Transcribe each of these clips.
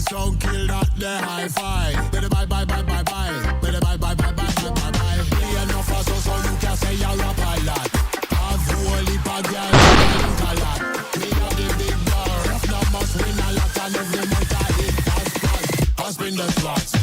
sound, kill that the hi-fi. Better bye bye bye bye bye. Better bye bye bye bye bye bye bye. Play enough of so you can say you're a pilot. Have whole heap of girls that a lot. Me have the big bar, rough now must win a lot and every month I hit I spin the slots.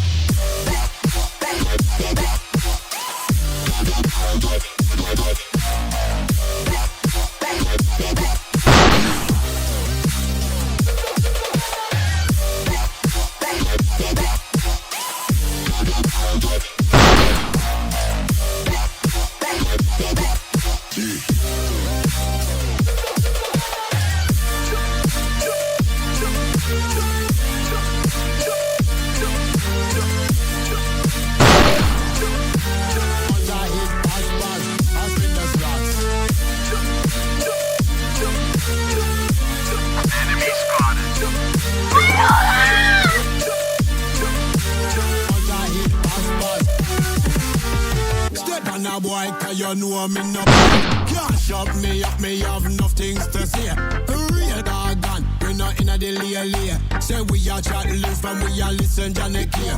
Boy, cause you know me no can't shut me up, me have enough things to say. Real dog gone, we not in a delay. Say we a chat live and we a listen Johnny K.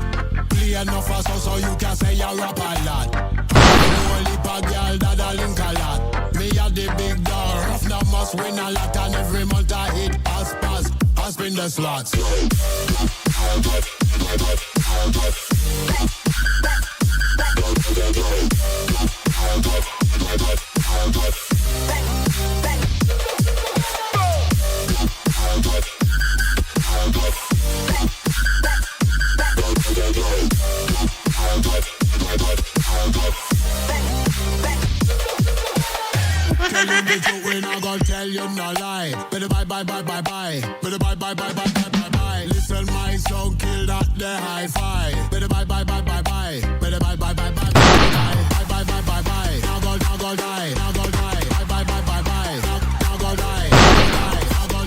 Play enough of so you can say you're a pilot. Whole heap of girl that a link a lot. Me a the big dog, rough now must win a lot. And every month I hit pass, I spin the slots. Tell you no lie. Better bye bye bye bye bye. Better bye bye bye bye bye bye bye. Listen my song, kill that the hi-fi. Better bye bye bye bye bye. Better bye bye bye bye bye bye bye bye bye bye. Now go die. Now go die. Bye bye bye bye bye. Now go die. Now go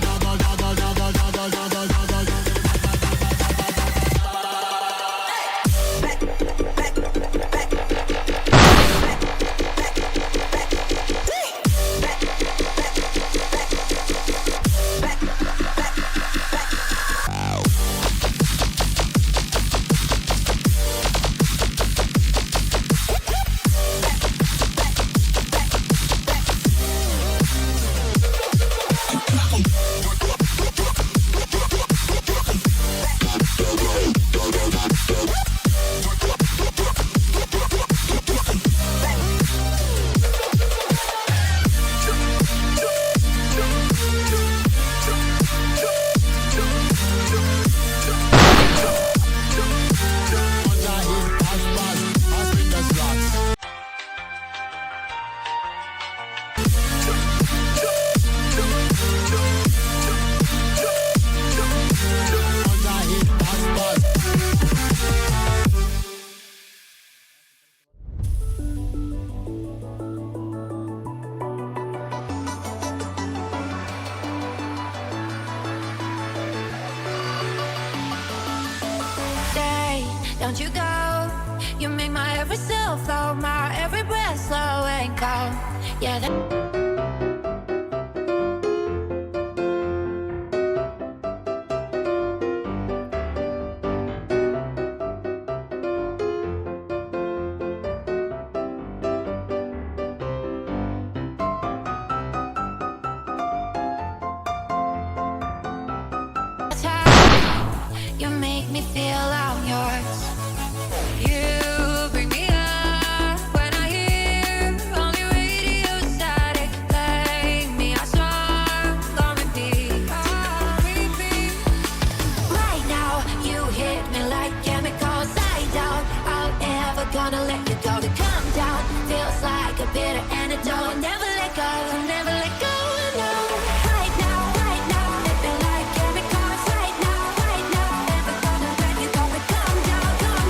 Don't you go. You make my every cell flow, my every breath slow and cold. Yeah, that's how you make me feel I'm yours. You bring me up when I hear only radio static. Play me a song on repeat. Right now, you hit me like chemicals. I doubt I'll ever gonna let you go. To come down feels like a bitter antidote. Never let go, never let go. No. Right now, hit me like chemicals. Right now, never gonna let you go. To come down.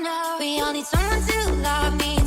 know? We all need someone to love me.